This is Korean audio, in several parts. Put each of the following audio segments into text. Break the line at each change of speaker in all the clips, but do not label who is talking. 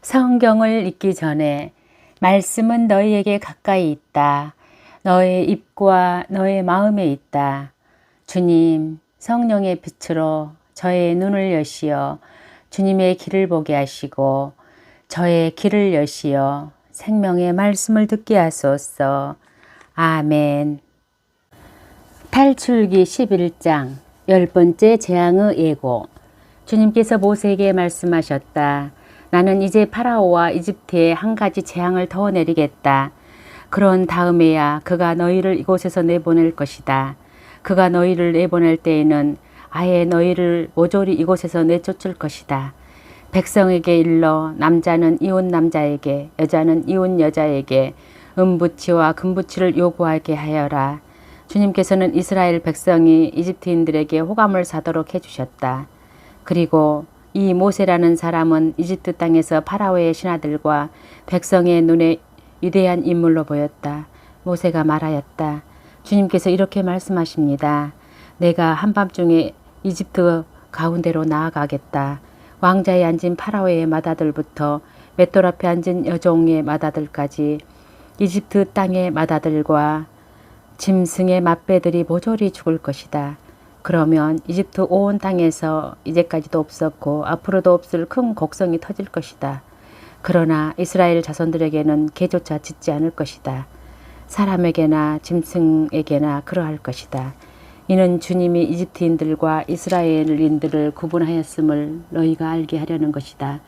성경을 읽기 전에 말씀은 너희에게 가까이 있다. 너의 입과 너의 마음에 있다. 주님, 성령의 빛으로 저의 눈을 여시어 주님의 길을 보게 하시고 저의 길을 여시어 생명의 말씀을 듣게 하소서. 아멘. 탈출기 11장 10번째 재앙의 예고. 주님께서 모세에게 말씀하셨다. 나는 이제 파라오와 이집트에 한 가지 재앙을 더 내리겠다. 그런 다음에야 그가 너희를 이곳에서 내보낼 것이다. 그가 너희를 내보낼 때에는 아예 너희를 모조리 이곳에서 내쫓을 것이다. 백성에게 일러 남자는 이웃 남자에게 여자는 이웃 여자에게 은부치와 금부치를 요구하게 하여라. 주님께서는 이스라엘 백성이 이집트인들에게 호감을 사도록 해주셨다. 그리고 이 모세라는 사람은 이집트 땅에서 파라오의 신하들과 백성의 눈에 위대한 인물로 보였다. 모세가 말하였다. 주님께서 이렇게 말씀하십니다. 내가 한밤중에 이집트 가운데로 나아가겠다. 왕자에 앉은 파라오의 마다들부터 맷돌 앞에 앉은 여종의 마다들까지 이집트 땅의 마다들과 짐승의 맛배들이 모조리 죽을 것이다. 그러면 이집트 온 땅에서 이제까지도 없었고 앞으로도 없을 큰 곡성이 터질 것이다. 그러나 이스라엘 자손들에게는 개조차 짖지 않을 것이다. 사람에게나 짐승에게나 그러할 것이다. 이는 주님이 이집트인들과 이스라엘인들을 구분하였음을 너희가 알게 하려는 것이다.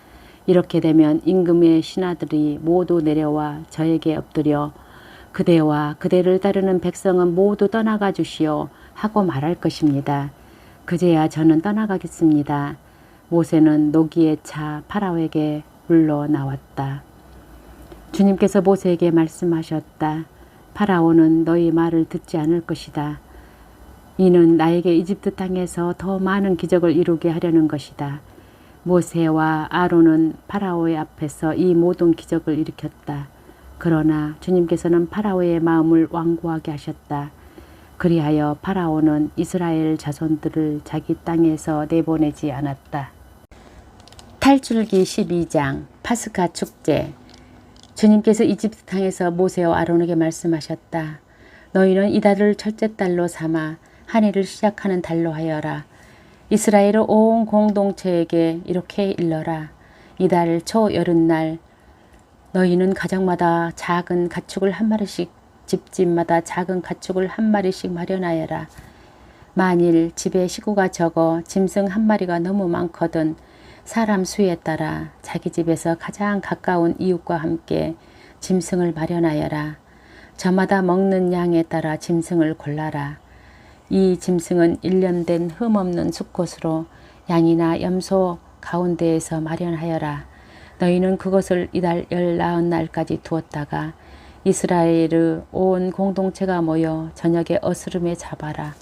이렇게 되면 임금의 신하들이 모두 내려와 저에게 엎드려 그대와 그대를 따르는 백성은 모두 떠나가 주시오 하고 말할 것입니다. 그제야 저는 떠나가겠습니다. 모세는 노기에 차 파라오에게 물러나왔다. 주님께서 모세에게 말씀하셨다. 파라오는 너희 말을 듣지 않을 것이다. 이는 나에게 이집트 땅에서 더 많은 기적을 이루게 하려는 것이다. 모세와 아론은 파라오의 앞에서 이 모든 기적을 일으켰다. 그러나 주님께서는 파라오의 마음을 완고하게 하셨다. 그리하여 파라오는 이스라엘 자손들을 자기 땅에서 내보내지 않았다. 탈출기 12장 파스카 축제. 주님께서 이집트 땅에서 모세와 아론에게 말씀하셨다. 너희는 이달을 첫째 달로 삼아 한 해를 시작하는 달로 하여라. 이스라엘의 온 공동체에게 이렇게 일러라. 이달 초 여름날 너희는 가정마다 작은 가축을 한 마리씩 집집마다 작은 가축을 한 마리씩 마련하여라. 만일 집에 식구가 적어 짐승 한 마리가 너무 많거든 사람 수에 따라 자기 집에서 가장 가까운 이웃과 함께 짐승을 마련하여라. 저마다 먹는 양에 따라 짐승을 골라라. 이 짐승은 일련된 흠없는 수컷으로 양이나 염소 가운데에서 마련하여라. 너희는 그것을 이달 19날까지 두었다가 이스라엘의 온 공동체가 모여 저녁에 어스름에 잡아라.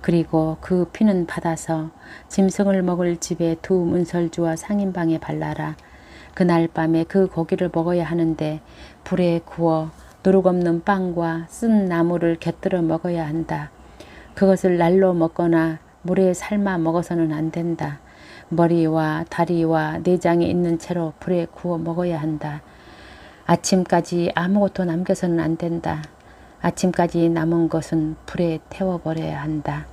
그리고 그 피는 받아서 짐승을 먹을 집의 두 문설주와 상인방에 발라라. 그날 밤에 그 고기를 먹어야 하는데 불에 구워 누룩없는 빵과 쓴 나물을 곁들여 먹어야 한다. 그것을 날로 먹거나 물에 삶아 먹어서는 안 된다. 머리와 다리와 내장이 있는 채로 불에 구워 먹어야 한다. 아침까지 아무것도 남겨서는 안 된다. 아침까지 남은 것은 불에 태워버려야 한다.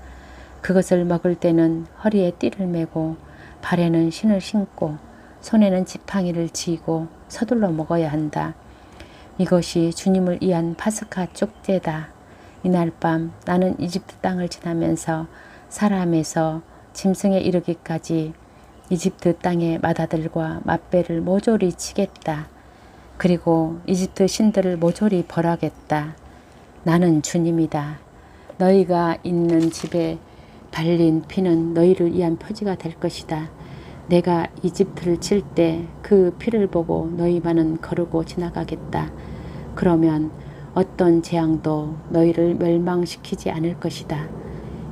그것을 먹을 때는 허리에 띠를 메고 발에는 신을 신고 손에는 지팡이를 쥐고 서둘러 먹어야 한다. 이것이 주님을 위한 파스카 축제다. 이날 밤 나는 이집트 땅을 지나면서 사람에서 짐승에 이르기까지 이집트 땅의 마다들과 맛배를 모조리 치겠다. 그리고 이집트 신들을 모조리 벌하겠다. 나는 주님이다. 너희가 있는 집에 발린 피는 너희를 위한 표지가 될 것이다. 내가 이집트를 칠 때 그 피를 보고 너희만은 거르고 지나가겠다. 그러면 어떤 재앙도 너희를 멸망시키지 않을 것이다.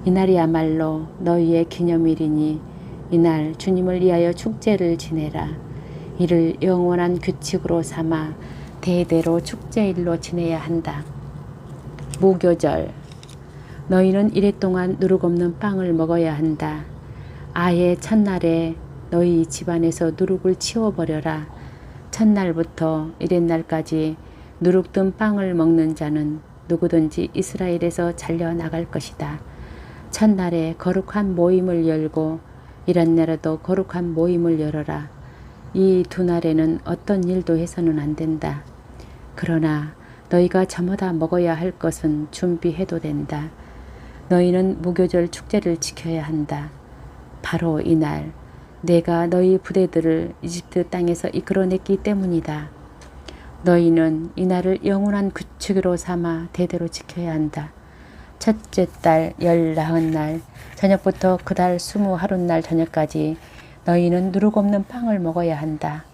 이날이야말로 너희의 기념일이니 이날 주님을 위하여 축제를 지내라. 이를 영원한 규칙으로 삼아 대대로 축제일로 지내야 한다. 무교절. 너희는 이래 동안 누룩없는 빵을 먹어야 한다. 아예 첫날에 너희 집안에서 누룩을 치워버려라. 첫날부터 이렛날까지 누룩든 빵을 먹는 자는 누구든지 이스라엘에서 잘려나갈 것이다. 첫날에 거룩한 모임을 열고 이렛날에도 거룩한 모임을 열어라. 이 두 날에는 어떤 일도 해서는 안 된다. 그러나 너희가 저마다 먹어야 할 것은 준비해도 된다. 너희는 무교절 축제를 지켜야 한다. 바로 이날 내가 너희 부대들을 이집트 땅에서 이끌어냈기 때문이다. 너희는 이날을 영원한 규칙으로 삼아 대대로 지켜야 한다. 첫째 달 19날 저녁부터 그 달 20하룻날 저녁까지 너희는 누룩 없는 빵을 먹어야 한다.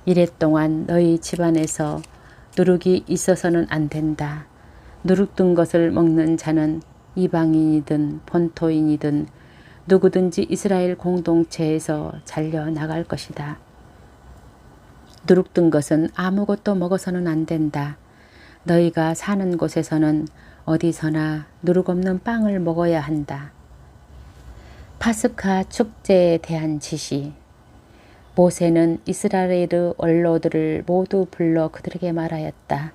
이래 동안 너희 집안에서 누룩이 있어서는 안 된다. 누룩 든 것을 먹는 자는 이방인이든 본토인이든 누구든지 이스라엘 공동체에서 잘려나갈 것이다. 누룩 든 것은 아무것도 먹어서는 안 된다. 너희가 사는 곳에서는 어디서나 누룩 없는 빵을 먹어야 한다. 파스카 축제에 대한 지시. 모세는 이스라엘 원로들을 모두 불러 그들에게 말하였다.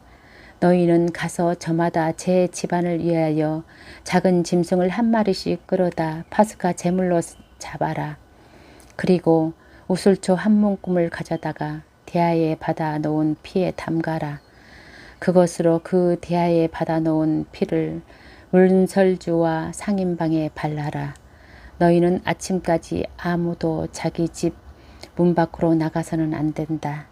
너희는 가서 저마다 제 집안을 위하여 작은 짐승을 한 마리씩 끌어다 파스카 제물로 잡아라. 그리고 우슬초 한 문금을 가져다가 대야에 받아 놓은 피에 담가라. 그것으로 그 대야에 받아 놓은 피를 문설주와 상인방에 발라라. 너희는 아침까지 아무도 자기 집 문 밖으로 나가서는 안 된다.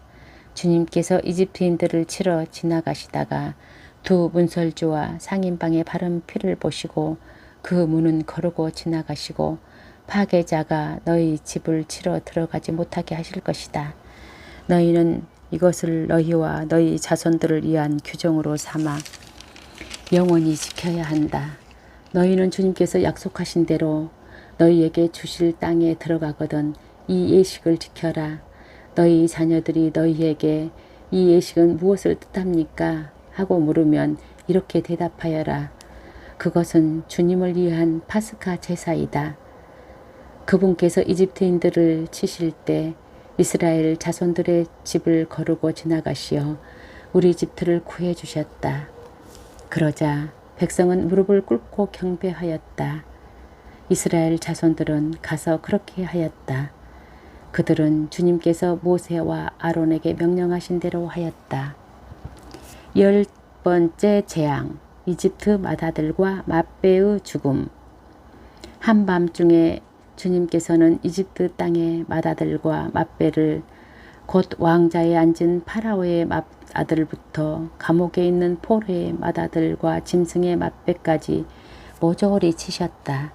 주님께서 이집트인들을 치러 지나가시다가 두 문설주와 상인방에 바른 피를 보시고 그 문은 거르고 지나가시고 파괴자가 너희 집을 치러 들어가지 못하게 하실 것이다. 너희는 이것을 너희와 너희 자손들을 위한 규정으로 삼아 영원히 지켜야 한다. 너희는 주님께서 약속하신 대로 너희에게 주실 땅에 들어가거든 이 예식을 지켜라. 너희 자녀들이 너희에게 이 예식은 무엇을 뜻합니까? 하고 물으면 이렇게 대답하여라. 그것은 주님을 위한 파스카 제사이다. 그분께서 이집트인들을 치실 때 이스라엘 자손들의 집을 거르고 지나가시어 우리 집들을 구해 주셨다. 그러자 백성은 무릎을 꿇고 경배하였다. 이스라엘 자손들은 가서 그렇게 하였다. 그들은 주님께서 모세와 아론에게 명령하신 대로 하였다. 10번째 재앙, 이집트 마다들과 맛배의 죽음. 한밤중에 주님께서는 이집트 땅의 마다들과 맛배를 곧 왕자에 앉은 파라오의 아들부터 감옥에 있는 포로의 마다들과 짐승의 맛배까지 모조리 치셨다.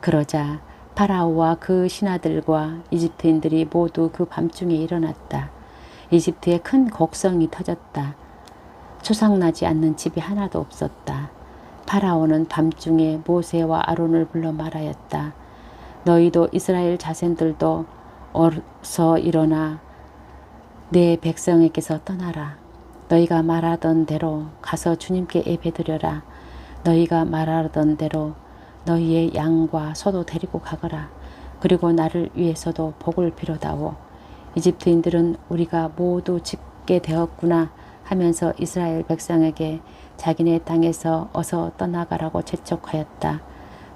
그러자 파라오와 그 신하들과 이집트인들이 모두 그 밤중에 일어났다. 이집트에 큰 곡성이 터졌다. 수상나지 않는 집이 하나도 없었다. 파라오는 밤중에 모세와 아론을 불러 말하였다. 너희도 이스라엘 자손들도 어서 일어나 내 백성에게서 떠나라. 너희가 말하던 대로 가서 주님께 예배드려라. 너희가 말하던 대로 너희의 양과 소도 데리고 가거라. 그리고 나를 위해서도 복을 빌어다오. 이집트인들은 우리가 모두 죽게 되었구나 하면서 이스라엘 백성에게 자기네 땅에서 어서 떠나가라고 재촉하였다.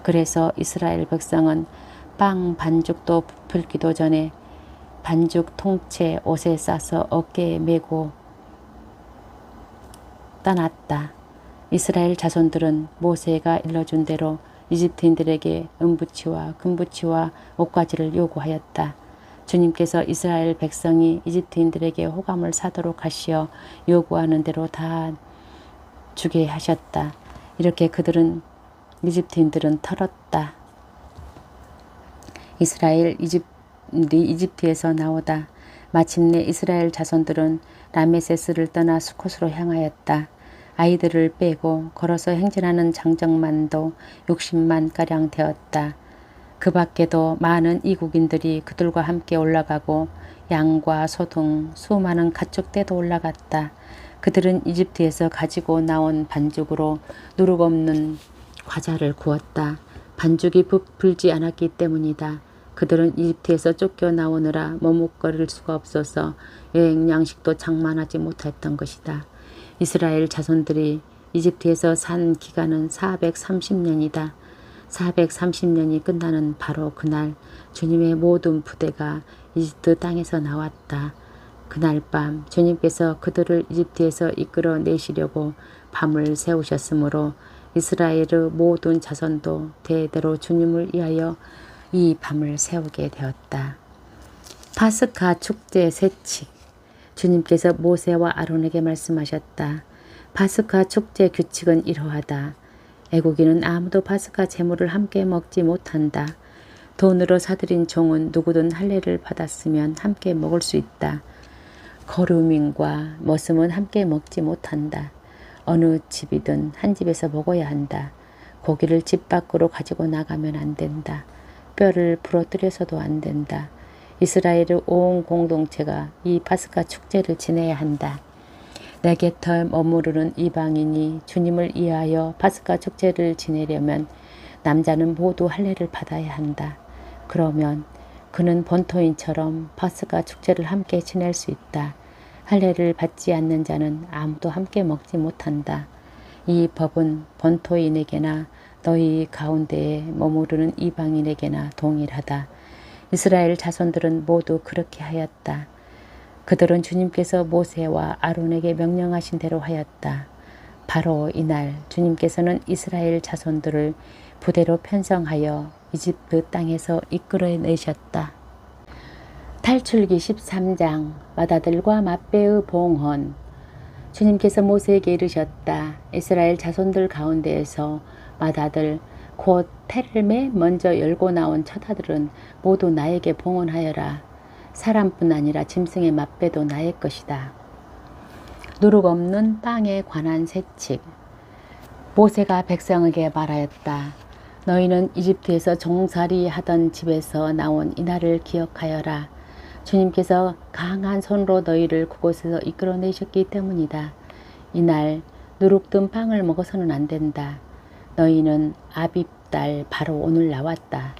그래서 이스라엘 백성은 빵 반죽도 부풀기도 전에 반죽 통째 옷에 싸서 어깨에 메고 떠났다. 이스라엘 자손들은 모세가 일러준 대로 이집트인들에게 은부치와 금부치와 옷가지를 요구하였다. 주님께서 이스라엘 백성이 이집트인들에게 호감을 사도록 하시어 요구하는 대로 다 주게 하셨다. 이렇게 이집트인들은 털었다. 이집트에서 나오다. 마침내 이스라엘 자손들은 라메세스를 떠나 수콧으로 향하였다. 아이들을 빼고 걸어서 행진하는 장정만도 60만가량 되었다. 그 밖에도 많은 이국인들이 그들과 함께 올라가고 양과 소 등 수많은 가축대도 올라갔다. 그들은 이집트에서 가지고 나온 반죽으로 누룩 없는 과자를 구웠다. 반죽이 부풀지 않았기 때문이다. 그들은 이집트에서 쫓겨나오느라 머뭇거릴 수가 없어서 여행 양식도 장만하지 못했던 것이다. 이스라엘 자손들이 이집트에서 산 기간은 430년이다. 430년이 끝나는 바로 그날 주님의 모든 부대가 이집트 땅에서 나왔다. 그날 밤 주님께서 그들을 이집트에서 이끌어 내시려고 밤을 새우셨으므로 이스라엘의 모든 자손도 대대로 주님을 위하여 이 밤을 세우게 되었다. 파스카 축제 세칙. 주님께서 모세와 아론에게 말씀하셨다. 파스카 축제 규칙은 이러하다. 애국인은 아무도 파스카 제물을 함께 먹지 못한다. 돈으로 사들인 종은 누구든 할례를 받았으면 함께 먹을 수 있다. 거류민과 머슴은 함께 먹지 못한다. 어느 집이든 한 집에서 먹어야 한다. 고기를 집 밖으로 가지고 나가면 안 된다. 뼈를 부러뜨려서도 안 된다. 이스라엘의 온 공동체가 이 파스카 축제를 지내야 한다. 내 곁에 머무르는 이방인이 주님을 위하여 파스카 축제를 지내려면 남자는 모두 할례를 받아야 한다. 그러면 그는 본토인처럼 파스카 축제를 함께 지낼 수 있다. 할례를 받지 않는 자는 아무도 함께 먹지 못한다. 이 법은 본토인에게나 너희 가운데에 머무르는 이방인에게나 동일하다. 이스라엘 자손들은 모두 그렇게 하였다. 그들은 주님께서 모세와 아론에게 명령하신 대로 하였다. 바로 이날 주님께서는 이스라엘 자손들을 부대로 편성하여 이집트 땅에서 이끌어내셨다. 탈출기 13장 맏아들과 맏배의 봉헌. 주님께서 모세에게 이르셨다. 이스라엘 자손들 가운데에서 맏아들 곧 태를 맨 먼저 열고 나온 첫아들은 모두 나에게 봉헌하여라. 사람뿐 아니라 짐승의 맏배도 나의 것이다. 누룩 없는 빵에 관한 세칙. 모세가 백성에게 말하였다. 너희는 이집트에서 종살이 하던 집에서 나온 이날을 기억하여라. 주님께서 강한 손으로 너희를 그곳에서 이끌어내셨기 때문이다. 이날 누룩 든 빵을 먹어서는 안 된다. 너희는 아빕 달 바로 오늘 나왔다.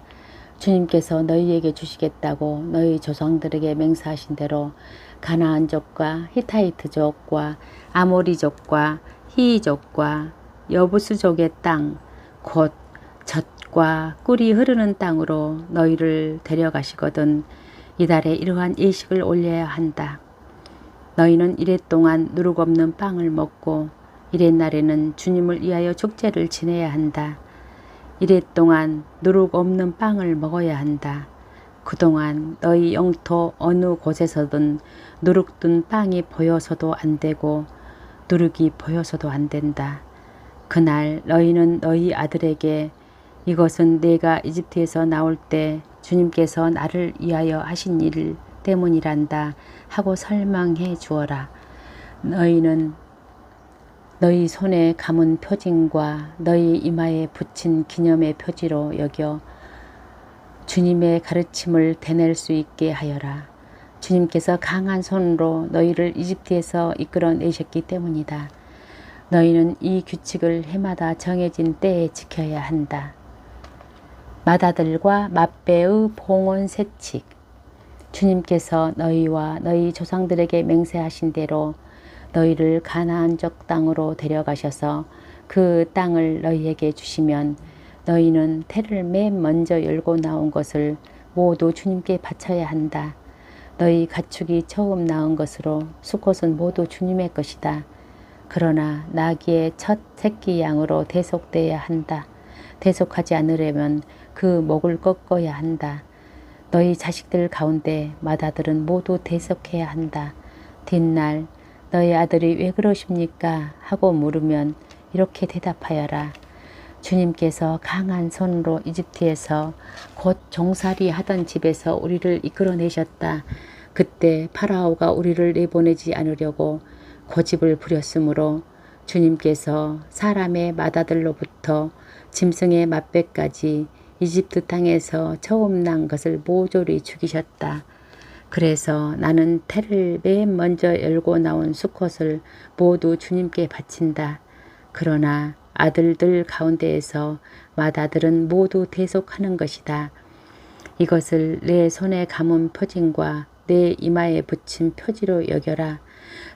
주님께서 너희에게 주시겠다고 너희 조상들에게 맹세하신 대로 가나안족과 히타이트족과 아모리족과 히이족과 여부스족의 땅, 곧 젖과 꿀이 흐르는 땅으로 너희를 데려가시거든 이달에 이러한 예식을 올려야 한다. 너희는 이랫 동안 누룩 없는 빵을 먹고 이랫날에는 주님을 위하여 축제를 지내야 한다. 이랫 동안 누룩 없는 빵을 먹어야 한다. 그동안 너희 영토 어느 곳에서든 누룩 든 빵이 보여서도 안 되고 누룩이 보여서도 안 된다. 그날 너희는 너희 아들에게 이것은 내가 이집트에서 나올 때 주님께서 나를 위하여 하신 일 때문이란다 하고 설명해 주어라. 너희는 너희 손에 감은 표징과 너희 이마에 붙인 기념의 표지로 여겨 주님의 가르침을 되낼 수 있게 하여라. 주님께서 강한 손으로 너희를 이집트에서 이끌어내셨기 때문이다. 너희는 이 규칙을 해마다 정해진 때에 지켜야 한다. 맏아들과 맏배의 봉헌 세칙. 주님께서 너희와 너희 조상들에게 맹세하신 대로 너희를 가나안족 땅으로 데려가셔서 그 땅을 너희에게 주시면 너희는 태를 맨 먼저 열고 나온 것을 모두 주님께 바쳐야 한다. 너희 가축이 처음 나온 것으로 수컷은 모두 주님의 것이다. 그러나 나귀의 첫 새끼 양으로 대속되어야 한다. 대속하지 않으려면 그 목을 꺾어야 한다. 너희 자식들 가운데 맏아들은 모두 대속해야 한다. 뒷날 너희 아들이 왜 그러십니까? 하고 물으면 이렇게 대답하여라. 주님께서 강한 손으로 이집트에서 곧 종살이 하던 집에서 우리를 이끌어내셨다. 그때 파라오가 우리를 내보내지 않으려고 고집을 부렸으므로 주님께서 사람의 맏아들로부터 짐승의 맏배까지 이집트 땅에서 처음 난 것을 모조리 죽이셨다. 그래서 나는 태를 맨 먼저 열고 나온 수컷을 모두 주님께 바친다. 그러나 아들들 가운데에서 맏아들은 모두 대속하는 것이다. 이것을 내 손에 감은 표징과 내 이마에 붙인 표지로 여겨라.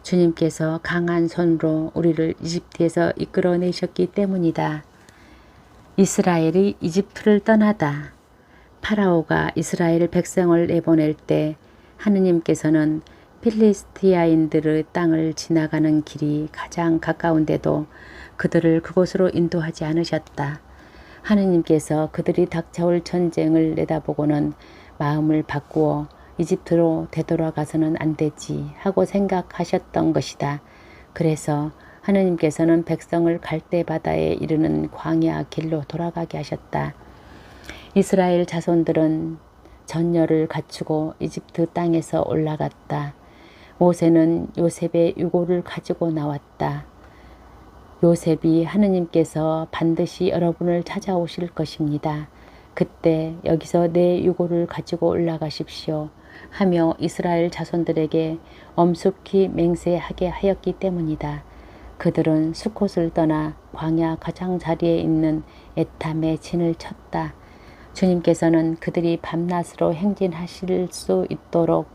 주님께서 강한 손으로 우리를 이집트에서 이끌어내셨기 때문이다. 이스라엘이 이집트를 떠나다. 파라오가 이스라엘 백성을 내보낼 때 하느님께서는 필리스티아인들의 땅을 지나가는 길이 가장 가까운데도 그들을 그곳으로 인도하지 않으셨다. 하느님께서 그들이 닥쳐올 전쟁을 내다보고는 마음을 바꾸어 이집트로 되돌아가서는 안 되지 하고 생각하셨던 것이다. 그래서 하느님께서는 백성을 갈대 바다에 이르는 광야 길로 돌아가게 하셨다. 이스라엘 자손들은 전열을 갖추고 이집트 땅에서 올라갔다. 모세는 요셉의 유고를 가지고 나왔다. 요셉이 하느님께서 반드시 여러분을 찾아오실 것입니다. 그때 여기서 내 유고를 가지고 올라가십시오 하며 이스라엘 자손들에게 엄숙히 맹세하게 하였기 때문이다. 그들은 수콧을 떠나 광야 가장자리에 있는 에탐에 진을 쳤다. 주님께서는 그들이 밤낮으로 행진하실 수 있도록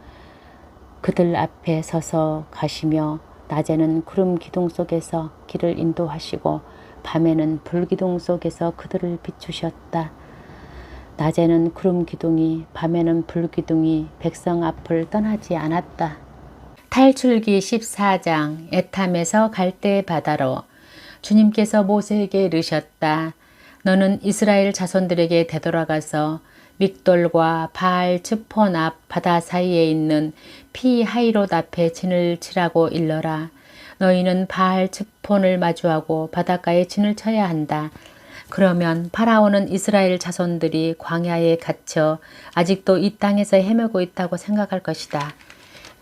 그들 앞에 서서 가시며 낮에는 구름 기둥 속에서 길을 인도하시고 밤에는 불 기둥 속에서 그들을 비추셨다. 낮에는 구름 기둥이 밤에는 불 기둥이 백성 앞을 떠나지 않았다. 탈출기 14장 에탐에서 갈대 바다로. 주님께서 모세에게 이르셨다. 너는 이스라엘 자손들에게 되돌아가서 믹돌과 바알 츠폰 앞 바다 사이에 있는 피하이롯 앞에 진을 치라고 일러라. 너희는 바알 츠폰을 마주하고 바닷가에 진을 쳐야 한다. 그러면 파라오는 이스라엘 자손들이 광야에 갇혀 아직도 이 땅에서 헤매고 있다고 생각할 것이다.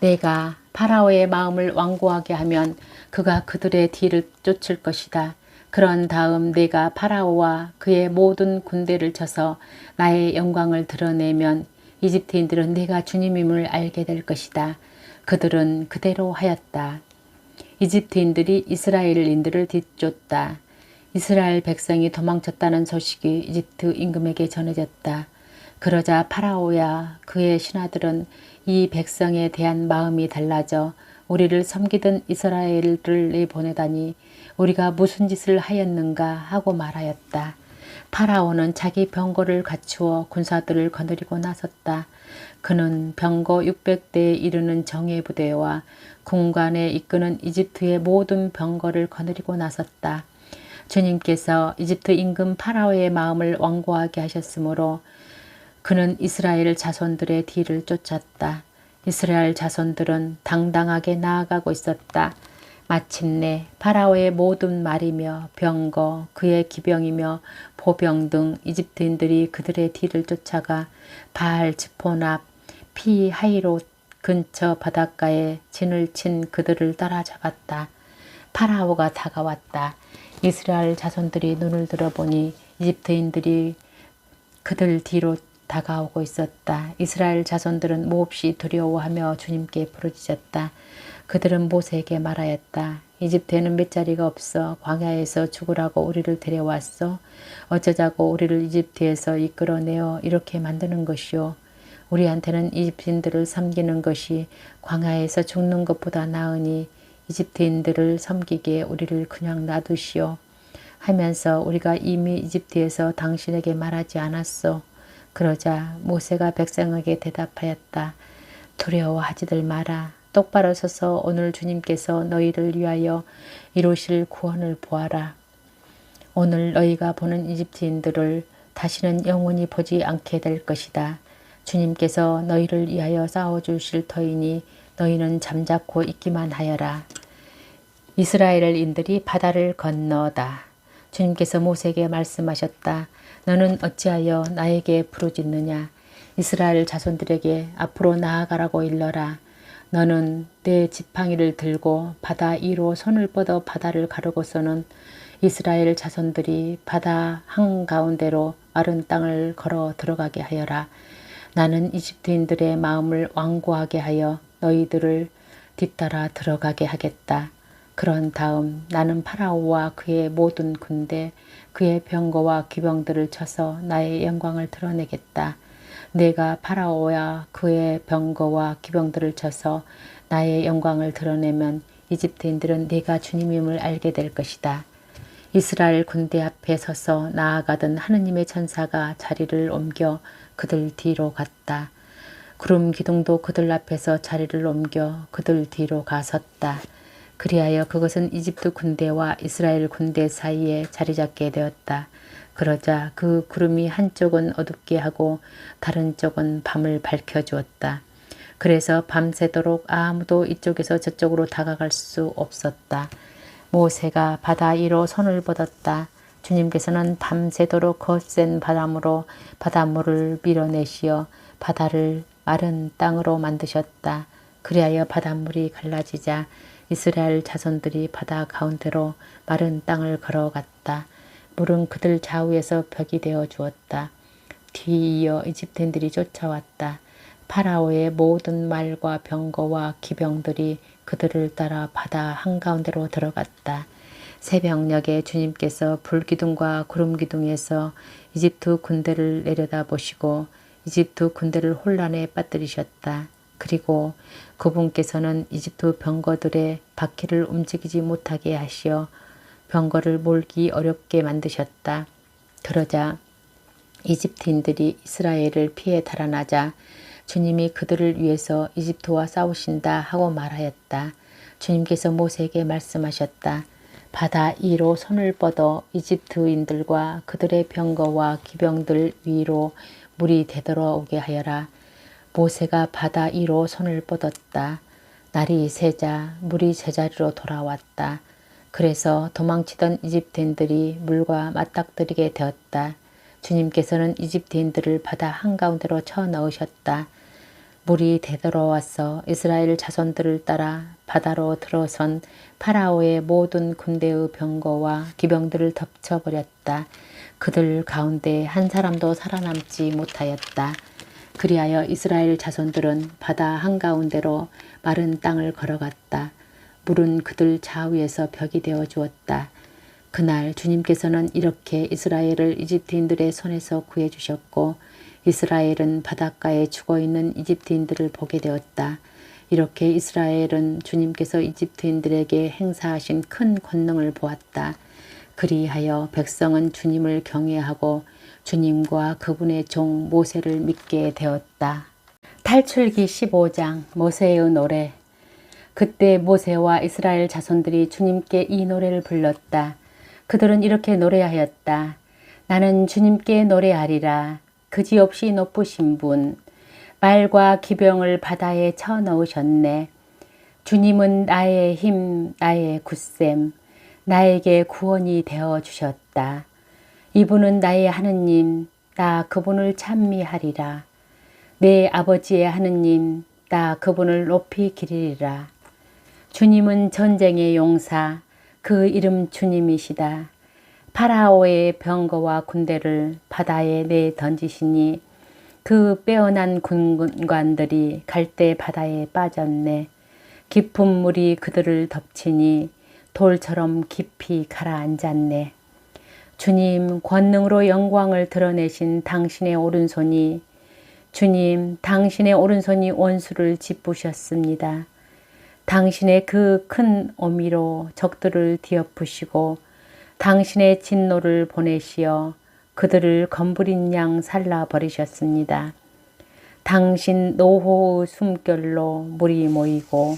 내가 파라오의 마음을 완고하게 하면 그가 그들의 뒤를 쫓을 것이다. 그런 다음 내가 파라오와 그의 모든 군대를 쳐서 나의 영광을 드러내면 이집트인들은 내가 주님임을 알게 될 것이다. 그들은 그대로 하였다. 이집트인들이 이스라엘인들을 뒤쫓다. 이스라엘 백성이 도망쳤다는 소식이 이집트 임금에게 전해졌다. 그러자 파라오야 그의 신하들은 이 백성에 대한 마음이 달라져 우리를 섬기던 이스라엘을 내보내다니 우리가 무슨 짓을 하였는가 하고 말하였다. 파라오는 자기 병거를 갖추어 군사들을 거느리고 나섰다. 그는 병거 600대에 이르는 정예부대와 군관에 이끄는 이집트의 모든 병거를 거느리고 나섰다. 주님께서 이집트 임금 파라오의 마음을 완고하게 하셨으므로 그는 이스라엘 자손들의 뒤를 쫓았다. 이스라엘 자손들은 당당하게 나아가고 있었다. 마침내 파라오의 모든 말이며 병거, 그의 기병이며 보병 등 이집트인들이 그들의 뒤를 쫓아가 바알 츠폰 앞 피하이롯 근처 바닷가에 진을 친 그들을 따라잡았다. 파라오가 다가왔다. 이스라엘 자손들이 눈을 들어보니 이집트인들이 그들 뒤로 다가오고 있었다. 이스라엘 자손들은 몹시 두려워하며 주님께 부르짖었다. 그들은 모세에게 말하였다. 이집트에는 맷자리가 없어 광야에서 죽으라고 우리를 데려왔어. 어쩌자고 우리를 이집트에서 이끌어내어 이렇게 만드는 것이오. 우리한테는 이집트인들을 섬기는 것이 광야에서 죽는 것보다 나으니 이집트인들을 섬기기에 우리를 그냥 놔두시오. 하면서 우리가 이미 이집트에서 당신에게 말하지 않았소. 그러자 모세가 백성에게 대답하였다. 두려워하지들 마라. 똑바로 서서 오늘 주님께서 너희를 위하여 이루실 구원을 보아라. 오늘 너희가 보는 이집트인들을 다시는 영원히 보지 않게 될 것이다. 주님께서 너희를 위하여 싸워주실 터이니 너희는 잠자코 있기만 하여라. 이스라엘인들이 바다를 건너다. 주님께서 모세에게 말씀하셨다. 너는 어찌하여 나에게 부르짖느냐. 이스라엘 자손들에게 앞으로 나아가라고 일러라. 너는 내 지팡이를 들고 바다 위로 손을 뻗어 바다를 가르고서는 이스라엘 자손들이 바다 한가운데로 마른 땅을 걸어 들어가게 하여라. 나는 이집트인들의 마음을 완고하게 하여 너희들을 뒤따라 들어가게 하겠다. 그런 다음 나는 파라오와 그의 모든 군대, 그의 병거와 기병들을 쳐서 나의 영광을 드러내겠다. 내가 파라오와 그의 병거와 기병들을 쳐서 나의 영광을 드러내면 이집트인들은 내가 주님임을 알게 될 것이다. 이스라엘 군대 앞에 서서 나아가던 하느님의 천사가 자리를 옮겨 그들 뒤로 갔다. 구름 기둥도 그들 앞에서 자리를 옮겨 그들 뒤로 가섰다. 그리하여 그것은 이집트 군대와 이스라엘 군대 사이에 자리 잡게 되었다. 그러자 그 구름이 한쪽은 어둡게 하고 다른 쪽은 밤을 밝혀주었다. 그래서 밤새도록 아무도 이쪽에서 저쪽으로 다가갈 수 없었다. 모세가 바다 위로 손을 뻗었다. 주님께서는 밤새도록 거센 바람으로 바닷물을 밀어내시어 바다를 마른 땅으로 만드셨다. 그리하여 바닷물이 갈라지자 이스라엘 자손들이 바다 가운데로 마른 땅을 걸어갔다. 물은 그들 좌우에서 벽이 되어 주었다. 뒤이어 이집트인들이 쫓아왔다. 파라오의 모든 말과 병거와 기병들이 그들을 따라 바다 한가운데로 들어갔다. 새벽녘에 주님께서 불기둥과 구름기둥에서 이집트 군대를 내려다보시고 이집트 군대를 혼란에 빠뜨리셨다. 그리고 그분께서는 이집트 병거들의 바퀴를 움직이지 못하게 하시어 병거를 몰기 어렵게 만드셨다. 그러자 이집트인들이 이스라엘을 피해 달아나자 주님이 그들을 위해서 이집트와 싸우신다 하고 말하였다. 주님께서 모세에게 말씀하셨다. 바다 위로 손을 뻗어 이집트인들과 그들의 병거와 기병들 위로 물이 되돌아오게 하여라. 모세가 바다 위로 손을 뻗었다. 날이 새자 물이 제자리로 돌아왔다. 그래서 도망치던 이집트인들이 물과 맞닥뜨리게 되었다. 주님께서는 이집트인들을 바다 한가운데로 쳐넣으셨다. 물이 되돌아와서 이스라엘 자손들을 따라 바다로 들어선 파라오의 모든 군대의 병거와 기병들을 덮쳐버렸다. 그들 가운데 한 사람도 살아남지 못하였다. 그리하여 이스라엘 자손들은 바다 한가운데로 마른 땅을 걸어갔다. 물은 그들 좌우에서 벽이 되어 주었다. 그날 주님께서는 이렇게 이스라엘을 이집트인들의 손에서 구해주셨고 이스라엘은 바닷가에 죽어있는 이집트인들을 보게 되었다. 이렇게 이스라엘은 주님께서 이집트인들에게 행사하신 큰 권능을 보았다. 그리하여 백성은 주님을 경외하고 주님과 그분의 종 모세를 믿게 되었다. 탈출기 15장 모세의 노래. 그때 모세와 이스라엘 자손들이 주님께 이 노래를 불렀다. 그들은 이렇게 노래하였다. 나는 주님께 노래하리라. 그지없이 높으신 분, 말과 기병을 바다에 쳐넣으셨네. 주님은 나의 힘, 나의 굳셈, 나에게 구원이 되어 주셨다. 이분은 나의 하느님, 나 그분을 찬미하리라. 내 아버지의 하느님, 나 그분을 높이 기리리라. 주님은 전쟁의 용사, 그 이름 주님이시다. 파라오의 병거와 군대를 바다에 내던지시니 그 빼어난 군관들이 갈대 바다에 빠졌네. 깊은 물이 그들을 덮치니 돌처럼 깊이 가라앉았네. 주님, 권능으로 영광을 드러내신 당신의 오른손이 주님, 당신의 오른손이 원수를 짓부셨습니다. 당신의 그 큰 어미로 적들을 뒤엎으시고 당신의 진노를 보내시어 그들을 검부린 양 살라버리셨습니다. 당신 노호의 숨결로 물이 모이고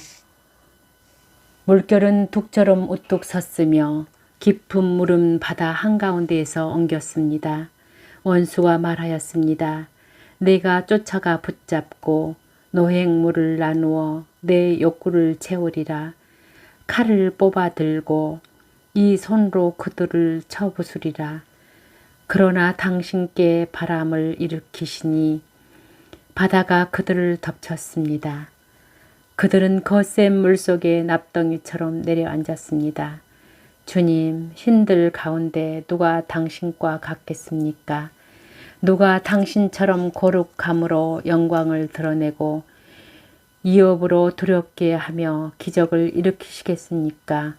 물결은 둑처럼 우뚝 섰으며 깊은 물은 바다 한가운데에서 엉겼습니다. 원수가 말하였습니다. 내가 쫓아가 붙잡고 노획물을 나누어 내 욕구를 채우리라. 칼을 뽑아 들고 이 손으로 그들을 쳐부수리라. 그러나 당신께 바람을 일으키시니 바다가 그들을 덮쳤습니다. 그들은 거센 물속에 납덩이처럼 내려앉았습니다. 주님, 신들 가운데 누가 당신과 같겠습니까? 누가 당신처럼 거룩함으로 영광을 드러내고 이업으로 두렵게 하며 기적을 일으키시겠습니까?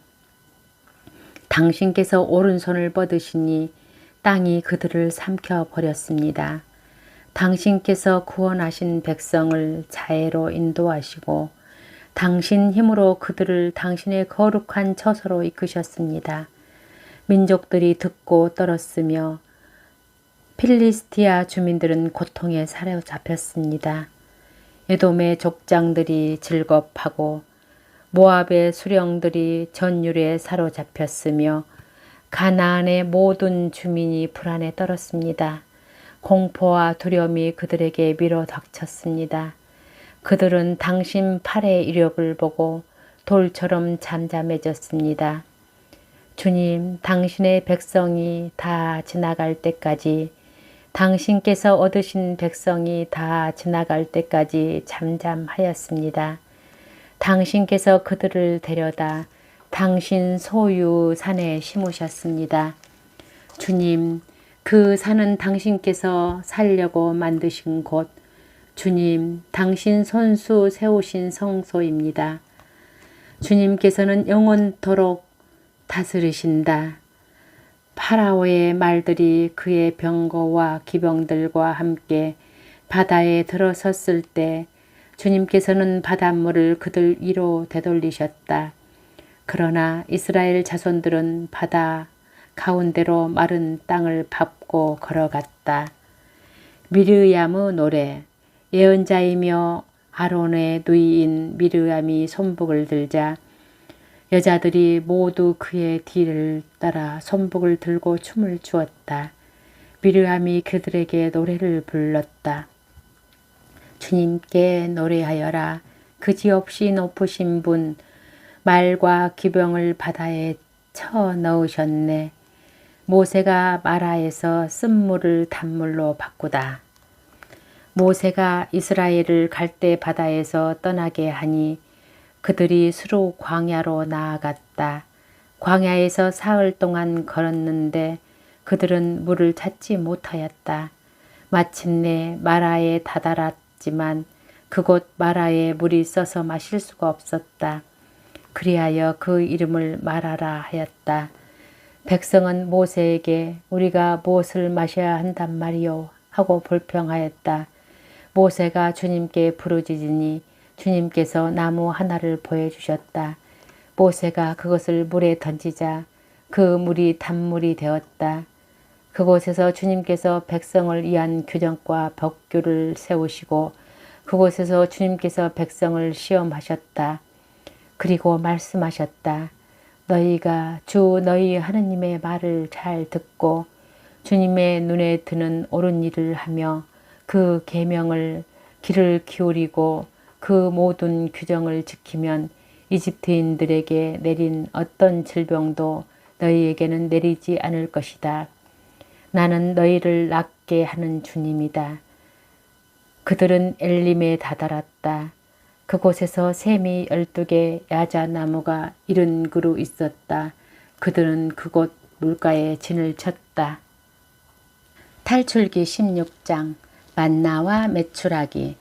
당신께서 오른손을 뻗으시니 땅이 그들을 삼켜버렸습니다. 당신께서 구원하신 백성을 자애로 인도하시고 당신 힘으로 그들을 당신의 거룩한 처소로 이끄셨습니다. 민족들이 듣고 떨었으며 필리스티아 주민들은 고통에 사로잡혔습니다. 에돔의 족장들이 즐겁하고 모압의 수령들이 전율에 사로잡혔으며 가나안의 모든 주민이 불안에 떨었습니다. 공포와 두려움이 그들에게 밀어닥쳤습니다. 그들은 당신 팔의 이력을 보고 돌처럼 잠잠해졌습니다. 주님, 당신의 백성이 다 지나갈 때까지, 당신께서 얻으신 백성이 다 지나갈 때까지 잠잠하였습니다. 당신께서 그들을 데려다 당신 소유 산에 심으셨습니다. 주님, 그 산은 당신께서 살려고 만드신 곳, 주님, 당신 손수 세우신 성소입니다. 주님께서는 영원토록 다스리신다. 파라오의 말들이 그의 병거와 기병들과 함께 바다에 들어섰을 때 주님께서는 바닷물을 그들 위로 되돌리셨다. 그러나 이스라엘 자손들은 바다 가운데로 마른 땅을 밟고 걸어갔다. 미르암의 노래. 예언자이며 아론의 누이인 미르암이 손북을 들자 여자들이 모두 그의 뒤를 따라 손북을 들고 춤을 추었다. 미르암이 그들에게 노래를 불렀다. 주님께 노래하여라. 그지없이 높으신 분, 말과 기병을 바다에 쳐 넣으셨네. 모세가 마라에서 쓴물을 단물로 바꾸다. 모세가 이스라엘을 갈대 바다에서 떠나게 하니 그들이 수로 광야로 나아갔다. 광야에서 사흘 동안 걸었는데 그들은 물을 찾지 못하였다. 마침내 마라에 다다랐지만 그곳 마라에 물이 써서 마실 수가 없었다. 그리하여 그 이름을 마라라 하였다. 백성은 모세에게 우리가 무엇을 마셔야 한단 말이오 하고 불평하였다. 모세가 주님께 부르짖으니 주님께서 나무 하나를 보여주셨다. 모세가 그것을 물에 던지자 그 물이 단물이 되었다. 그곳에서 주님께서 백성을 위한 규정과 법규를 세우시고 그곳에서 주님께서 백성을 시험하셨다. 그리고 말씀하셨다. 너희가 주 너희 하느님의 말을 잘 듣고 주님의 눈에 드는 옳은 일을 하며 그 계명을 귀를 기울이고 그 모든 규정을 지키면 이집트인들에게 내린 어떤 질병도 너희에게는 내리지 않을 것이다. 나는 너희를 낫게 하는 주님이다. 그들은 엘림에 다다랐다. 그곳에서 샘이 12개 야자나무가 70그루 있었다. 그들은 그곳 물가에 진을 쳤다. 탈출기 16장 만나와 메추라기.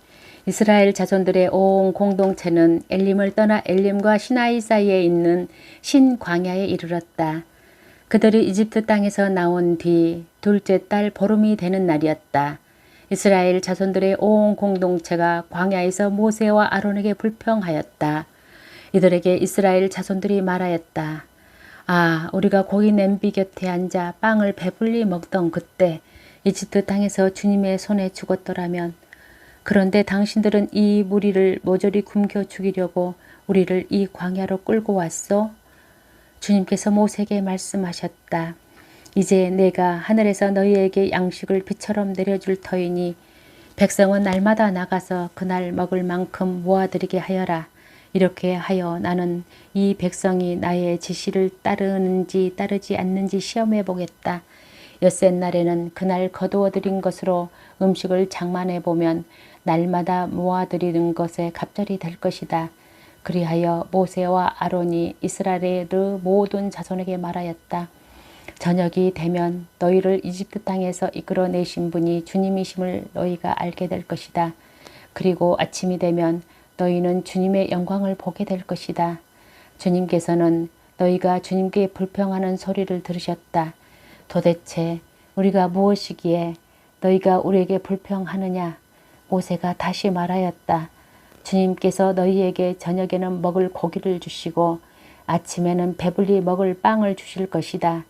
이스라엘 자손들의 온 공동체는 엘림을 떠나 엘림과 시나이 사이에 있는 신광야에 이르렀다. 그들이 이집트 땅에서 나온 뒤 둘째 달 보름이 되는 날이었다. 이스라엘 자손들의 온 공동체가 광야에서 모세와 아론에게 불평하였다. 이들에게 이스라엘 자손들이 말하였다. 아, 우리가 고기 냄비 곁에 앉아 빵을 배불리 먹던 그때 이집트 땅에서 주님의 손에 죽었더라면, 그런데 당신들은 이 무리를 모조리 굶겨 죽이려고 우리를 이 광야로 끌고 왔소? 주님께서 모세에게 말씀하셨다. 이제 내가 하늘에서 너희에게 양식을 비처럼 내려줄 터이니 백성은 날마다 나가서 그날 먹을 만큼 모아들이게 하여라. 이렇게 하여 나는 이 백성이 나의 지시를 따르는지 따르지 않는지 시험해 보겠다. 엿새 날에는 그날 거두어들인 것으로 음식을 장만해 보면 날마다 모아들이는 것에 갑절이 될 것이다. 그리하여 모세와 아론이 이스라엘의 모든 자손에게 말하였다. 저녁이 되면 너희를 이집트 땅에서 이끌어내신 분이 주님이심을 너희가 알게 될 것이다. 그리고 아침이 되면 너희는 주님의 영광을 보게 될 것이다. 주님께서는 너희가 주님께 불평하는 소리를 들으셨다. 도대체 우리가 무엇이기에 너희가 우리에게 불평하느냐? 모세가 다시 말하였다. 주님께서 너희에게 저녁에는 먹을 고기를 주시고 아침에는 배불리 먹을 빵을 주실 것이다.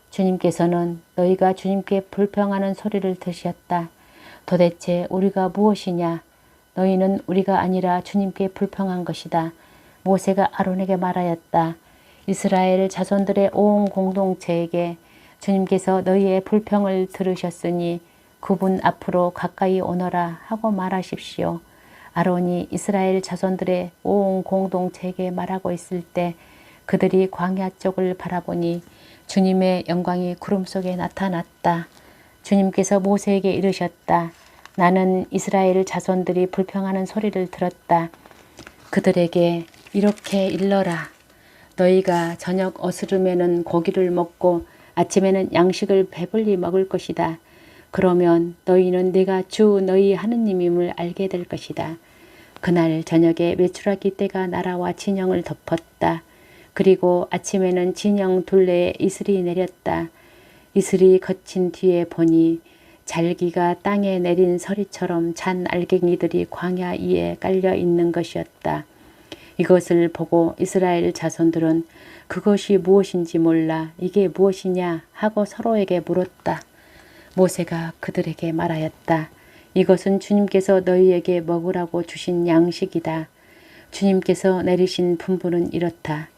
주님께서는 너희가 주님께 불평하는 소리를 들으셨다. 도대체 우리가 무엇이냐? 너희는 우리가 아니라 주님께 불평한 것이다. 모세가 아론에게 말하였다. 이스라엘 자손들의 온 공동체에게 주님께서 너희의 불평을 들으셨으니 그분 앞으로 가까이 오너라 하고 말하십시오. 아론이 이스라엘 자손들의 온 공동체에게 말하고 있을 때 그들이 광야 쪽을 바라보니 주님의 영광이 구름 속에 나타났다. 주님께서 모세에게 이르셨다. 나는 이스라엘 자손들이 불평하는 소리를 들었다. 그들에게 이렇게 일러라. 너희가 저녁 어스름에는 고기를 먹고 아침에는 양식을 배불리 먹을 것이다. 그러면 너희는 내가 주 너희 하느님임을 알게 될 것이다. 그날 저녁에 메추라기 떼가 나라와 진영을 덮었다. 그리고 아침에는 진영 둘레에 이슬이 내렸다. 이슬이 거친 뒤에 보니 잘기가 땅에 내린 서리처럼 잔 알갱이들이 광야 위에 깔려 있는 것이었다. 이것을 보고 이스라엘 자손들은 그것이 무엇인지 몰라 이게 무엇이냐 하고 서로에게 물었다. 모세가 그들에게 말하였다. 이것은 주님께서 너희에게 먹으라고 주신 양식이다. 주님께서 내리신 분부는 이렇다.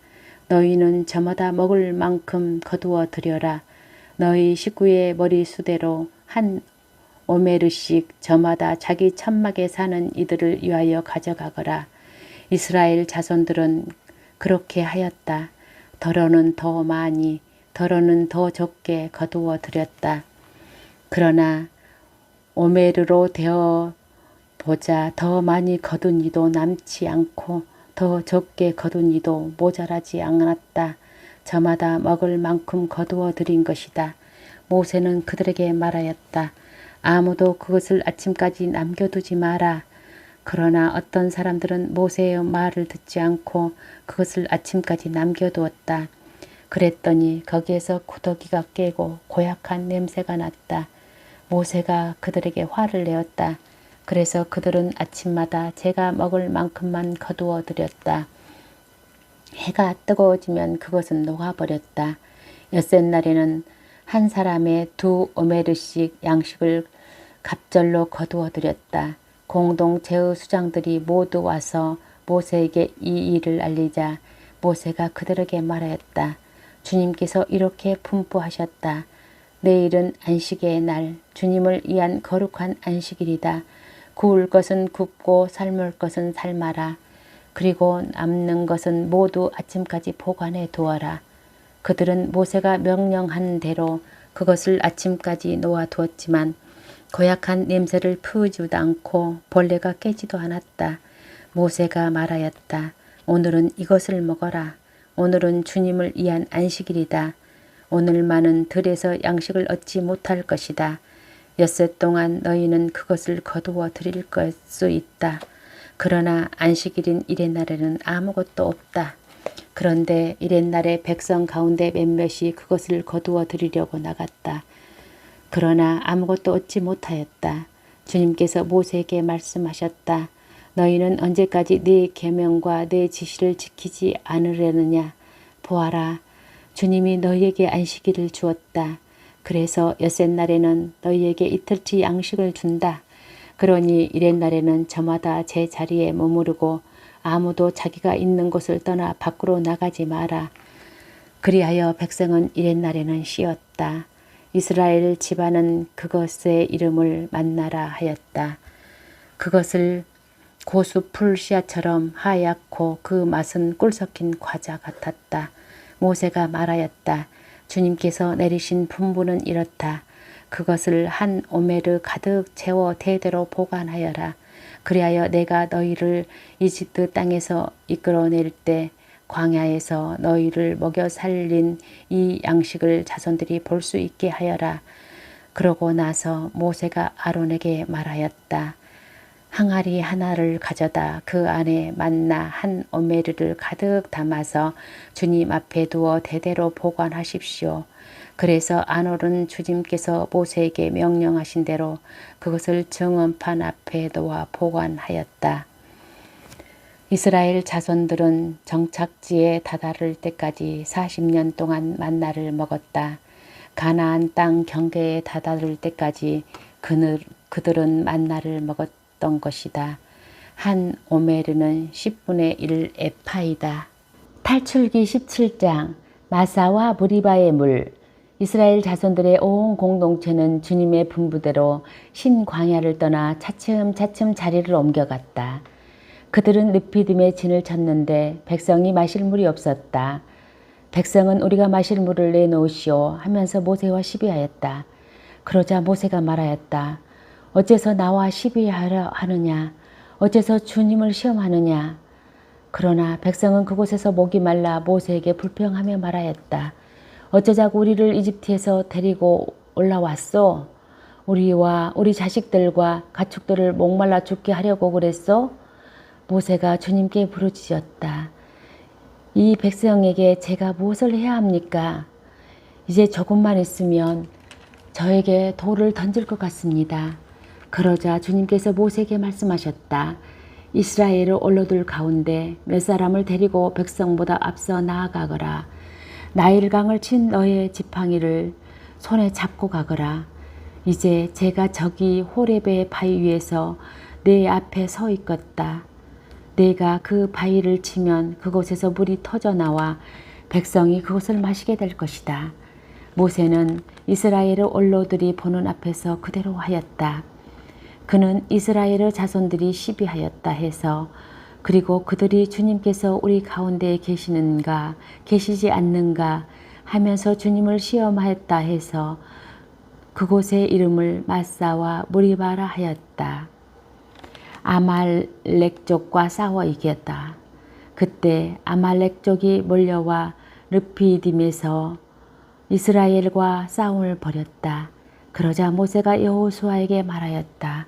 너희는 저마다 먹을 만큼 거두어 드려라. 너희 식구의 머리수대로 한 오메르씩 저마다 자기 천막에 사는 이들을 위하여 가져가거라. 이스라엘 자손들은 그렇게 하였다. 더러는 더 많이, 더러는 더 적게 거두어 드렸다. 그러나 오메르로 되어 보자 더 많이 거둔 이도 남지 않고 더 적게 거둔 이도 모자라지 않았다. 저마다 먹을 만큼 거두어 드린 것이다. 모세는 그들에게 말하였다. 아무도 그것을 아침까지 남겨두지 마라. 그러나 어떤 사람들은 모세의 말을 듣지 않고 그것을 아침까지 남겨두었다. 그랬더니 거기에서 구더기가 깨고 고약한 냄새가 났다. 모세가 그들에게 화를 내었다. 그래서 그들은 아침마다 제가 먹을 만큼만 거두어 드렸다. 해가 뜨거워지면 그것은 녹아버렸다. 엿새 날에는 한 사람의 2 오메르씩 양식을 갑절로 거두어 드렸다. 공동체의 수장들이 모두 와서 모세에게 이 일을 알리자 모세가 그들에게 말하였다. 주님께서 이렇게 분부하셨다. 내일은 안식의 날, 주님을 위한 거룩한 안식일이다. 구울 것은 굽고 삶을 것은 삶아라. 그리고 남는 것은 모두 아침까지 보관해 두어라. 그들은 모세가 명령한 대로 그것을 아침까지 놓아두었지만 고약한 냄새를 피우지도 않고 벌레가 깨지도 않았다. 모세가 말하였다. 오늘은 이것을 먹어라. 오늘은 주님을 위한 안식일이다. 오늘만은 들에서 양식을 얻지 못할 것이다. 엿새 동안 너희는 그것을 거두어 드릴 수 있다. 그러나 안식일인 이튿날에는 아무것도 없다. 그런데 이튿날에 백성 가운데 몇몇이 그것을 거두어 드리려고 나갔다. 그러나 아무것도 얻지 못하였다. 주님께서 모세에게 말씀하셨다. 너희는 언제까지 네 계명과 네 지시를 지키지 않으려느냐. 보아라. 주님이 너희에게 안식일을 주었다. 그래서 엿새 날에는 너희에게 이틀치 양식을 준다. 그러니 이튿날에는 저마다 제 자리에 머무르고 아무도 자기가 있는 곳을 떠나 밖으로 나가지 마라. 그리하여 백성은 이튿날에는 쉬었다. 이스라엘 집안은 그것의 이름을 만나라 하였다. 그것을 고수 풀 씨앗처럼 하얗고 그 맛은 꿀 섞인 과자 같았다. 모세가 말하였다. 주님께서 내리신 분부는 이렇다. 그것을 한 오메르 가득 채워 대대로 보관하여라. 그리하여 내가 너희를 이집트 땅에서 이끌어낼 때 광야에서 너희를 먹여 살린 이 양식을 자손들이 볼 수 있게 하여라. 그러고 나서 모세가 아론에게 말하였다. 항아리 하나를 가져다 그 안에 만나 한 오메르를 가득 담아서 주님 앞에 두어 대대로 보관하십시오. 그래서 아론은 주님께서 모세에게 명령하신 대로 그것을 정언판 앞에 놓아 보관하였다. 이스라엘 자손들은 정착지에 다다를 때까지 40년 동안 만나를 먹었다. 가나안 땅 경계에 다다를 때까지 그들은 만나를 먹었던 것이다. 한 오메르는 10분의 1 에파이다. 탈출기 17장 마사와 무리바의 물. 이스라엘 자손들의 온 공동체는 주님의 분부대로 신광야를 떠나 차츰차츰 자리를 옮겨갔다. 그들은 르피딤의 진을 쳤는데 백성이 마실 물이 없었다. 백성은 우리가 마실 물을 내놓으시오 하면서 모세와 시비하였다. 그러자 모세가 말하였다. 어째서 나와 시비하려 하느냐? 어째서 주님을 시험하느냐? 그러나 백성은 그곳에서 목이 말라 모세에게 불평하며 말하였다. 어쩌자고 우리를 이집트에서 데리고 올라왔소? 우리와 우리 자식들과 가축들을 목말라 죽게 하려고 그랬소? 모세가 주님께 부르짖었다. 이 백성에게 제가 무엇을 해야 합니까? 이제 조금만 있으면 저에게 돌을 던질 것 같습니다. 그러자 주님께서 모세에게 말씀하셨다. 이스라엘의 원로들 가운데 몇 사람을 데리고 백성보다 앞서 나아가거라. 나일강을 친 너의 지팡이를 손에 잡고 가거라. 이제 제가 저기 호렙의 바위 위에서 내 앞에 서 있겠다. 내가 그 바위를 치면 그곳에서 물이 터져나와 백성이 그것을 마시게 될 것이다. 모세는 이스라엘의 원로들이 보는 앞에서 그대로 하였다. 그는 이스라엘의 자손들이 시비하였다 해서 그리고 그들이 주님께서 우리 가운데에 계시는가 계시지 않는가 하면서 주님을 시험하였다 해서 그곳의 이름을 마사와 무리바라 하였다. 아말렉족과 싸워 이겼다. 그때 아말렉족이 몰려와 르피딤에서 이스라엘과 싸움을 벌였다. 그러자 모세가 여호수아에게 말하였다.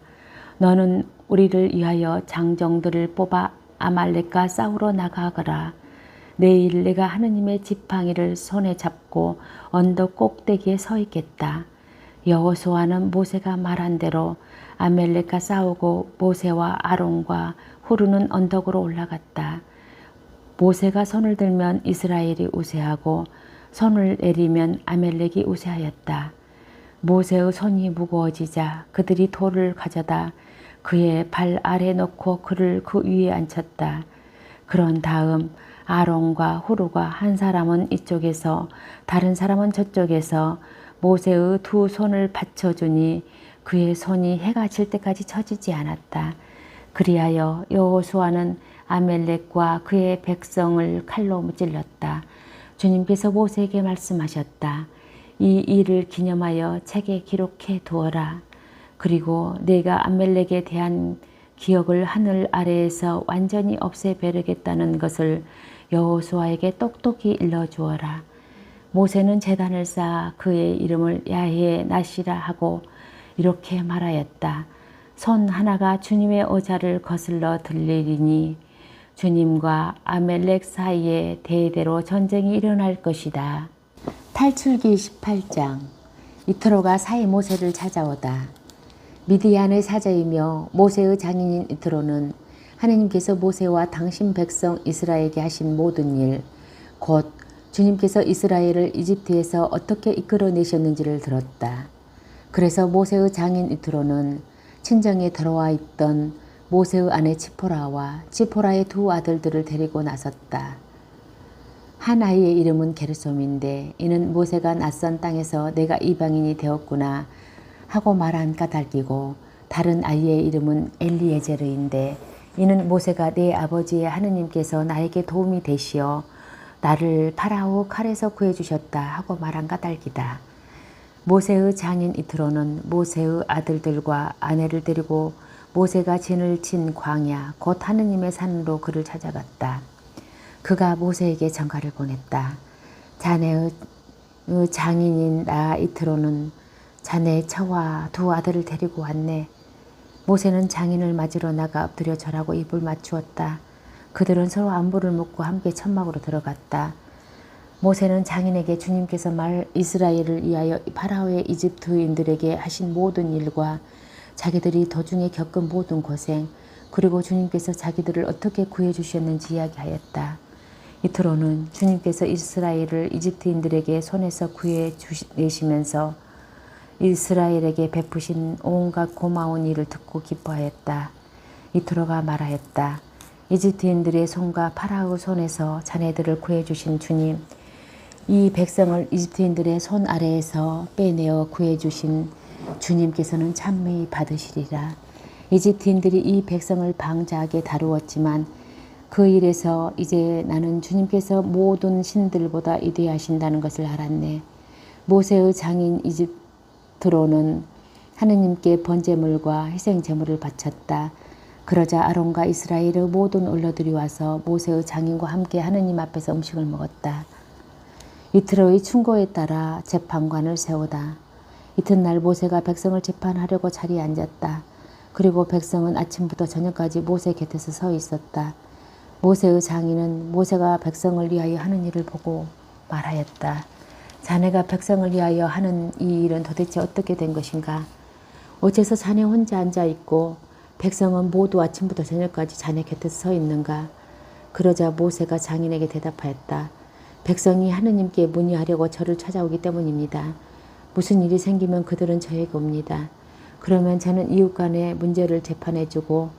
너는 우리를 위하여 장정들을 뽑아 아말렉과 싸우러 나가거라. 내일 내가 하느님의 지팡이를 손에 잡고 언덕 꼭대기에 서 있겠다. 여호수아는 모세가 말한 대로 아말렉과 싸우고 모세와 아론과 후르는 언덕으로 올라갔다. 모세가 손을 들면 이스라엘이 우세하고 손을 내리면 아말렉이 우세하였다. 모세의 손이 무거워지자 그들이 돌을 가져다 그의 발 아래 놓고 그를 그 위에 앉혔다. 그런 다음 아론과 후르가 한 사람은 이쪽에서 다른 사람은 저쪽에서 모세의 두 손을 받쳐주니 그의 손이 해가 질 때까지 처지지 않았다. 그리하여 여호수아는 아말렉과 그의 백성을 칼로 무찔렀다. 주님께서 모세에게 말씀하셨다. 이 일을 기념하여 책에 기록해 두어라. 그리고 내가 아말렉에 대한 기억을 하늘 아래에서 완전히 없애버리겠다는 것을 여호수아에게 똑똑히 일러주어라. 모세는 제단을 쌓아 그의 이름을 야훼 나시라 하고 이렇게 말하였다. 손 하나가 주님의 의자를 거슬러 들리리니 주님과 아말렉 사이에 대대로 전쟁이 일어날 것이다. 탈출기 18장 이트로가 사이 모세를 찾아오다. 미디안의 사자이며 모세의 장인인 이트로는 하느님께서 모세와 당신 백성 이스라엘에게 하신 모든 일, 곧 주님께서 이스라엘을 이집트에서 어떻게 이끌어내셨는지를 들었다. 그래서 모세의 장인 이트로는 친정에 들어와 있던 모세의 아내 지포라와 지포라의 두 아들들을 데리고 나섰다. 한 아이의 이름은 게르솜인데 이는 모세가 낯선 땅에서 내가 이방인이 되었구나 하고 말한 까닭이고 다른 아이의 이름은 엘리에제르인데 이는 모세가 내 아버지의 하느님께서 나에게 도움이 되시어 나를 파라오 칼에서 구해주셨다 하고 말한 까닭이다. 모세의 장인 이트로는 모세의 아들들과 아내를 데리고 모세가 진을 친 광야 곧 하느님의 산으로 그를 찾아갔다. 그가 모세에게 전가를 보냈다. 자네의 장인인 나 이트로는 자네의 처와 두 아들을 데리고 왔네. 모세는 장인을 맞으러 나가 엎드려 절하고 입을 맞추었다. 그들은 서로 안부를 묻고 함께 천막으로 들어갔다. 모세는 장인에게 주님께서 이스라엘을 위하여 파라오의 이집트인들에게 하신 모든 일과 자기들이 도중에 겪은 모든 고생, 그리고 주님께서 자기들을 어떻게 구해주셨는지 이야기하였다. 이틀로는 주님께서 이스라엘을 이집트인들에게 손에서 구해내시면서 이스라엘에게 베푸신 온갖 고마운 일을 듣고 기뻐하였다. 이트로가 말하였다. 이집트인들의 손과 파라오 손에서 자네들을 구해주신 주님, 이 백성을 이집트인들의 손 아래에서 빼내어 구해주신 주님께서는 찬미 받으시리라. 이집트인들이 이 백성을 방자하게 다루었지만 그 일에서 이제 나는 주님께서 모든 신들보다 위대하신다는 것을 알았네. 모세의 장인 이집트로는 하느님께 번제물과 희생제물을 바쳤다. 그러자 아론과 이스라엘의 모든 언로들이 와서 모세의 장인과 함께 하느님 앞에서 음식을 먹었다. 이트로의 충고에 따라 재판관을 세우다. 이튿날 모세가 백성을 재판하려고 자리에 앉았다. 그리고 백성은 아침부터 저녁까지 모세 곁에서 서 있었다. 모세의 장인은 모세가 백성을 위하여 하는 일을 보고 말하였다. 자네가 백성을 위하여 하는 이 일은 도대체 어떻게 된 것인가? 어째서 자네 혼자 앉아 있고 백성은 모두 아침부터 저녁까지 자네 곁에서 서 있는가? 그러자 모세가 장인에게 대답하였다. 백성이 하느님께 문의하려고 저를 찾아오기 때문입니다. 무슨 일이 생기면 그들은 저에게 옵니다. 그러면 저는 이웃 간의 문제를 재판해주고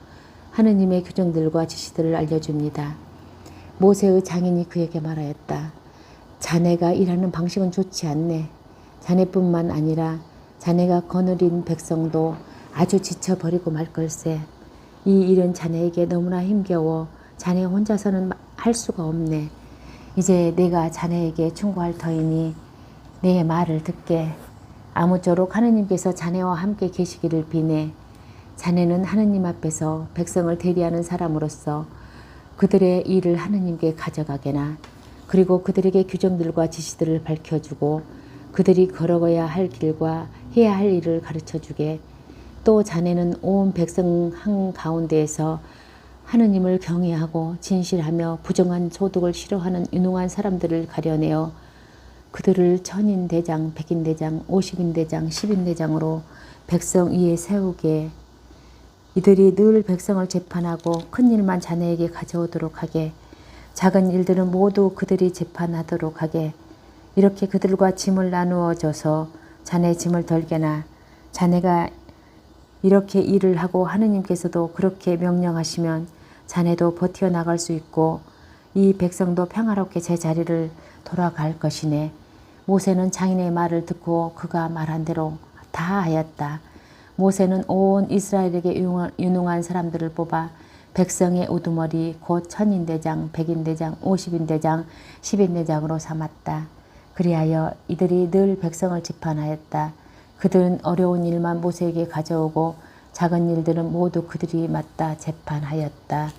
하느님의 규정들과 지시들을 알려줍니다. 모세의 장인이 그에게 말하였다. 자네가 일하는 방식은 좋지 않네. 자네뿐만 아니라 자네가 거느린 백성도 아주 지쳐버리고 말 걸세. 이 일은 자네에게 너무나 힘겨워 자네 혼자서는 할 수가 없네. 이제 내가 자네에게 충고할 터이니 내 말을 듣게. 아무쪼록 하느님께서 자네와 함께 계시기를 비네. 자네는 하느님 앞에서 백성을 대리하는 사람으로서 그들의 일을 하느님께 가져가게나, 그리고 그들에게 규정들과 지시들을 밝혀주고 그들이 걸어가야 할 길과 해야 할 일을 가르쳐주게. 또 자네는 온 백성 한가운데에서 하느님을 경외하고 진실하며 부정한 소득을 싫어하는 유능한 사람들을 가려내어 그들을 천인대장, 백인대장, 50인대장, 10인대장으로 백성 위에 세우게. 이들이 늘 백성을 재판하고 큰 일만 자네에게 가져오도록 하게. 작은 일들은 모두 그들이 재판하도록 하게. 이렇게 그들과 짐을 나누어 줘서 자네 짐을 덜게나. 자네가 이렇게 일을 하고 하느님께서도 그렇게 명령하시면 자네도 버텨나갈 수 있고 이 백성도 평화롭게 제 자리를 돌아갈 것이네. 모세는 장인의 말을 듣고 그가 말한 대로 다 하였다. 모세는 온 이스라엘에게 유능한 사람들을 뽑아 백성의 우두머리 곧 천인대장, 백인대장, 50인대장, 10인대장으로 삼았다. 그리하여 이들이 늘 백성을 재판하였다. 그들은 어려운 일만 모세에게 가져오고 작은 일들은 모두 그들이 맡아 재판하였다.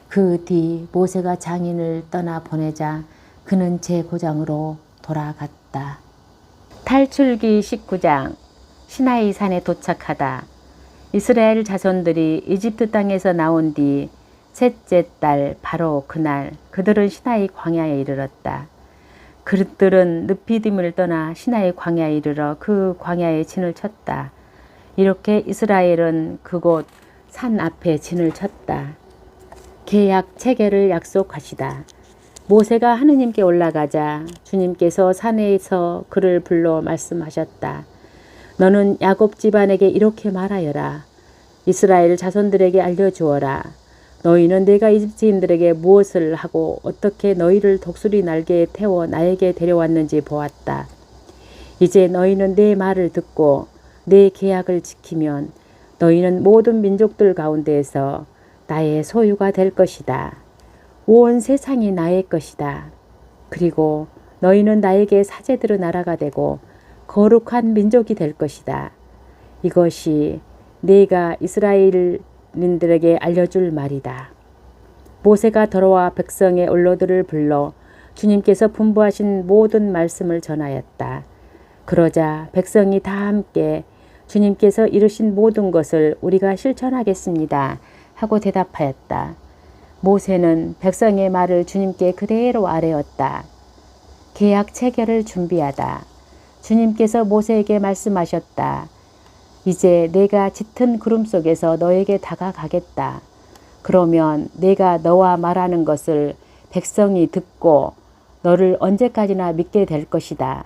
그 뒤 모세가 장인을 떠나 보내자 그는 제 고장으로 돌아갔다. 탈출기 19장. 시나이 산에 도착하다. 이스라엘 자손들이 이집트 땅에서 나온 뒤 셋째 달 바로 그날 그들은 시나이 광야에 이르렀다. 그들은 르피딤을 떠나 시나이 광야에 이르러 그 광야에 진을 쳤다. 이렇게 이스라엘은 그곳 산 앞에 진을 쳤다. 계약 체결을 약속하시다. 모세가 하느님께 올라가자 주님께서 산에서 그를 불러 말씀하셨다. 너는 야곱 집안에게 이렇게 말하여라. 이스라엘 자손들에게 알려주어라. 너희는 내가 이집트인들에게 무엇을 하고 어떻게 너희를 독수리 날개에 태워 나에게 데려왔는지 보았다. 이제 너희는 내 말을 듣고 내 계약을 지키면 너희는 모든 민족들 가운데에서 나의 소유가 될 것이다. 온 세상이 나의 것이다. 그리고 너희는 나에게 사제들의 나라가 되고 거룩한 민족이 될 것이다. 이것이 내가 이스라엘인들에게 알려줄 말이다. 모세가 돌아와 백성의 언로들을 불러 주님께서 분부하신 모든 말씀을 전하였다. 그러자 백성이 다 함께 주님께서 이루신 모든 것을 우리가 실천하겠습니다. 하고 대답하였다. 모세는 백성의 말을 주님께 그대로 아뢰었다. 계약 체결을 준비하다. 주님께서 모세에게 말씀하셨다. 이제 내가 짙은 구름 속에서 너에게 다가가겠다. 그러면 내가 너와 말하는 것을 백성이 듣고 너를 언제까지나 믿게 될 것이다.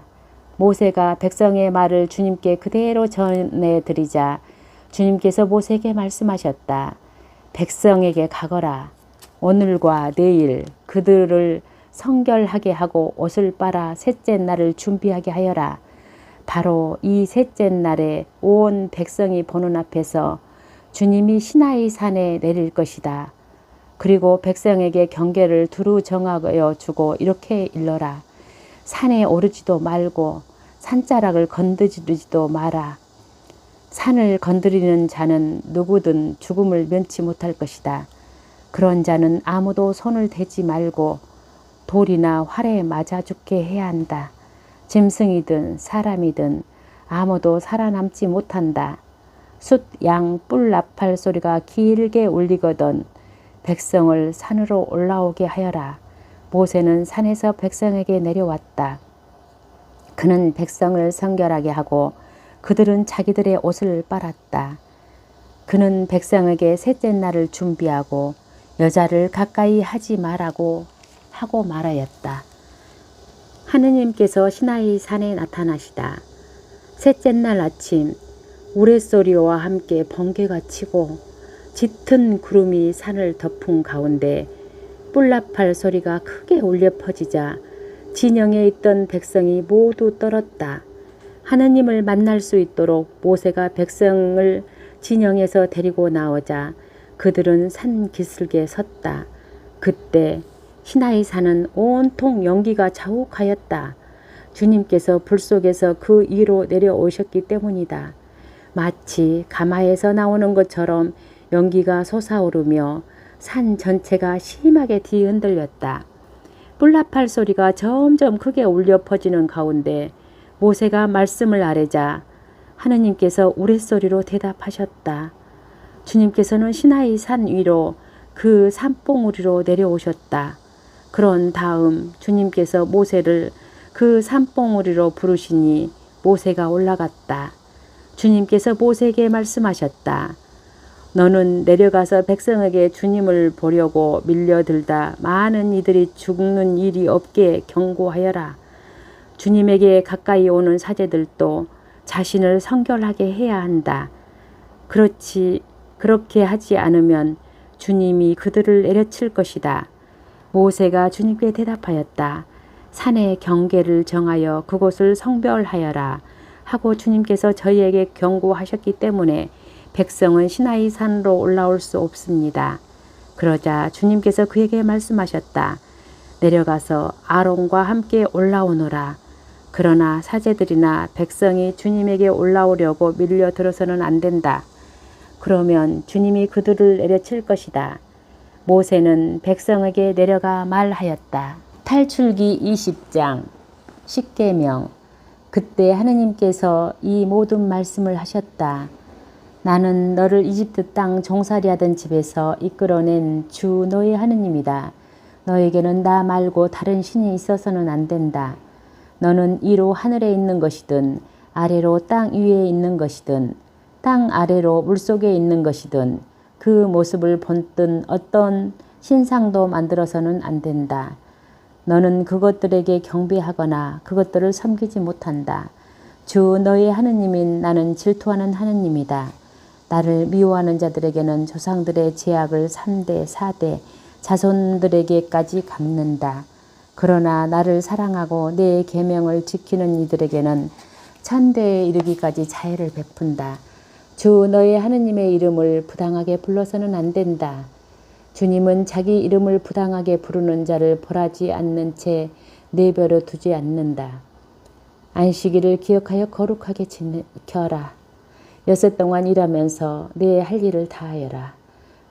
모세가 백성의 말을 주님께 그대로 전해드리자 주님께서 모세에게 말씀하셨다. 백성에게 가거라. 오늘과 내일 그들을 성결하게 하고 옷을 빨아 셋째 날을 준비하게 하여라. 바로 이 셋째 날에 온 백성이 보는 앞에서 주님이 시나이 산에 내릴 것이다. 그리고 백성에게 경계를 두루 정하여 주고 이렇게 일러라. 산에 오르지도 말고 산자락을 건드리지도 마라. 산을 건드리는 자는 누구든 죽음을 면치 못할 것이다. 그런 자는 아무도 손을 대지 말고 돌이나 활에 맞아 죽게 해야 한다. 짐승이든 사람이든 아무도 살아남지 못한다. 숫, 양, 뿔, 나팔 소리가 길게 울리거든 백성을 산으로 올라오게 하여라. 모세는 산에서 백성에게 내려왔다. 그는 백성을 성결하게 하고 그들은 자기들의 옷을 빨았다. 그는 백성에게 셋째 날을 준비하고 여자를 가까이 하지 말라고 하고 말하였다. 하느님께서 시나이 산에 나타나시다. 셋째 날 아침 우레소리와 함께 번개가 치고 짙은 구름이 산을 덮은 가운데 뿔나팔 소리가 크게 울려 퍼지자 진영에 있던 백성이 모두 떨었다. 하느님을 만날 수 있도록 모세가 백성을 진영에서 데리고 나오자 그들은 산 기슭에 섰다. 그때 시나이 산은 온통 연기가 자욱하였다. 주님께서 불 속에서 그 위로 내려오셨기 때문이다. 마치 가마에서 나오는 것처럼 연기가 솟아오르며 산 전체가 심하게 뒤흔들렸다. 뿔나팔 소리가 점점 크게 울려 퍼지는 가운데 모세가 말씀을 아뢰자 하느님께서 우레소리로 대답하셨다. 주님께서는 시나이 산 위로 그 산봉우리로 내려오셨다. 그런 다음 주님께서 모세를 그 산봉우리로 부르시니 모세가 올라갔다. 주님께서 모세에게 말씀하셨다. 너는 내려가서 백성에게 주님을 보려고 밀려들다 많은 이들이 죽는 일이 없게 경고하여라. 주님에게 가까이 오는 사제들도 자신을 성결하게 해야 한다. 그렇게 하지 않으면 주님이 그들을 내려칠 것이다. 모세가 주님께 대답하였다. 산의 경계를 정하여 그곳을 성별하여라 하고 주님께서 저희에게 경고하셨기 때문에 백성은 시나이 산으로 올라올 수 없습니다. 그러자 주님께서 그에게 말씀하셨다. 내려가서 아론과 함께 올라오너라. 그러나 사제들이나 백성이 주님에게 올라오려고 밀려들어서는 안 된다. 그러면 주님이 그들을 내려칠 것이다. 모세는 백성에게 내려가 말하였다. 탈출기 20장 십계명. 그때 하느님께서 이 모든 말씀을 하셨다. 나는 너를 이집트 땅 종살이하던 집에서 이끌어낸 주 너의 하느님이다. 너에게는 나 말고 다른 신이 있어서는 안 된다. 너는 위로 하늘에 있는 것이든 아래로 땅 위에 있는 것이든 땅 아래로 물속에 있는 것이든 그 모습을 본뜬 어떤 신상도 만들어서는 안 된다. 너는 그것들에게 경배하거나 그것들을 섬기지 못한다. 주 너의 하느님인 나는 질투하는 하느님이다. 나를 미워하는 자들에게는 조상들의 죄악을 3대 4대 자손들에게까지 갚는다. 그러나 나를 사랑하고 내 계명을 지키는 이들에게는 천대에 이르기까지 자애를 베푼다. 주 너의 하느님의 이름을 부당하게 불러서는 안 된다. 주님은 자기 이름을 부당하게 부르는 자를 벌하지 않는 채 내버려 두지 않는다. 안식일을 기억하여 거룩하게 지켜라. 여섯 동안 일하면서 내 할 일을 다하여라.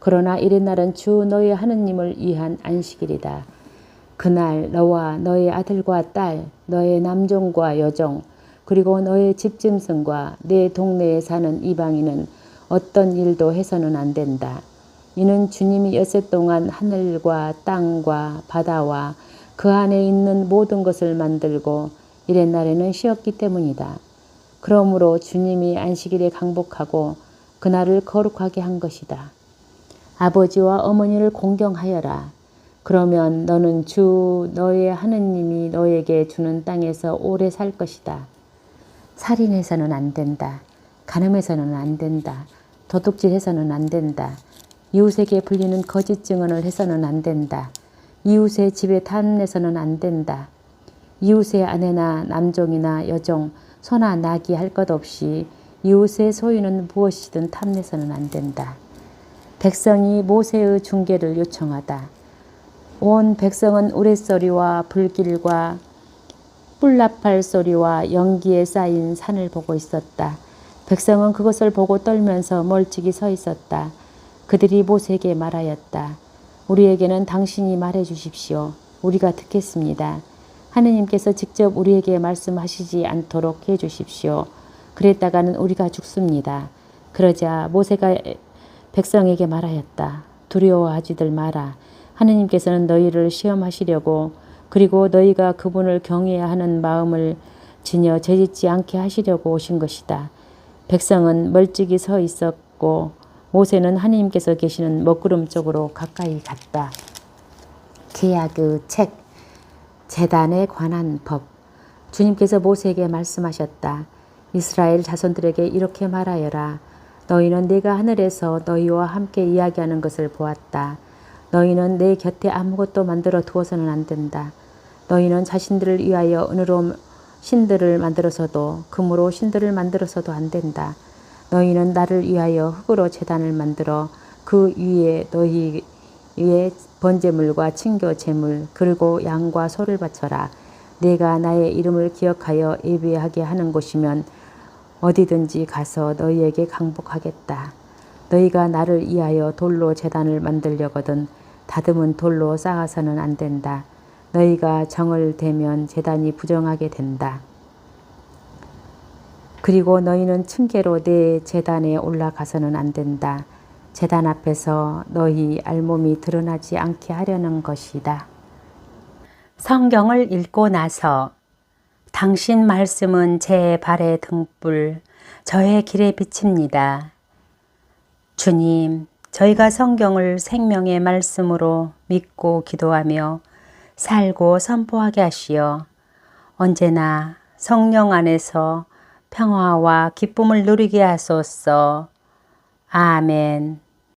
그러나 일의 날은 주 너의 하느님을 위한 안식일이다. 그날 너와 너의 아들과 딸, 너의 남종과 여종, 그리고 너의 집짐승과 내 동네에 사는 이방인은 어떤 일도 해서는 안 된다. 이는 주님이 엿새 동안 하늘과 땅과 바다와 그 안에 있는 모든 것을 만들고 이튿날에는 쉬었기 때문이다. 그러므로 주님이 안식일에 강복하고 그날을 거룩하게 한 것이다. 아버지와 어머니를 공경하여라. 그러면 너는 주 너의 하느님이 너에게 주는 땅에서 오래 살 것이다. 살인해서는 안 된다. 간음해서는 안 된다. 도둑질해서는 안 된다. 이웃에게 불리는 거짓 증언을 해서는 안 된다. 이웃의 집에 탐내서는 안 된다. 이웃의 아내나 남종이나 여종, 소나 나귀 할 것 없이 이웃의 소유는 무엇이든 탐내서는 안 된다. 백성이 모세의 중계를 요청하다. 온 백성은 우레소리와 불길과 뿔나팔 소리와 연기에 쌓인 산을 보고 있었다. 백성은 그것을 보고 떨면서 멀찍이 서 있었다. 그들이 모세에게 말하였다. 우리에게는 당신이 말해 주십시오. 우리가 듣겠습니다. 하느님께서 직접 우리에게 말씀하시지 않도록 해 주십시오. 그랬다가는 우리가 죽습니다. 그러자 모세가 백성에게 말하였다. 두려워하지들 마라. 하느님께서는 너희를 시험하시려고 그리고 너희가 그분을 경외해야 하는 마음을 지녀 죄짓지 않게 하시려고 오신 것이다. 백성은 멀찍이 서 있었고 모세는 하느님께서 계시는 먹구름 쪽으로 가까이 갔다. 계약의 책, 제단에 관한 법. 주님께서 모세에게 말씀하셨다. 이스라엘 자손들에게 이렇게 말하여라. 너희는 내가 하늘에서 너희와 함께 이야기하는 것을 보았다. 너희는 내 곁에 아무것도 만들어 두어서는 안 된다. 너희는 자신들을 위하여 은으로 신들을 만들어서도 금으로 신들을 만들어서도 안 된다. 너희는 나를 위하여 흙으로 제단을 만들어 그 위에 너희 위에 번제물과 친교 제물 그리고 양과 소를 바쳐라. 내가 나의 이름을 기억하여 예배하게 하는 곳이면 어디든지 가서 너희에게 강복하겠다. 너희가 나를 위하여 돌로 제단을 만들려거든 다듬은 돌로 쌓아서는 안 된다. 너희가 정을 대면 제단이 부정하게 된다. 그리고 너희는 층계로 내 제단에 올라가서는 안 된다. 제단 앞에서 너희 알몸이 드러나지 않게 하려는 것이다. 성경을 읽고 나서 당신 말씀은 제 발의 등불, 저의 길에 비칩니다. 주님, 저희가 성경을 생명의 말씀으로 믿고 기도하며 살고 선포하게 하시어 언제나 성령 안에서 평화와 기쁨을 누리게 하소서. 아멘.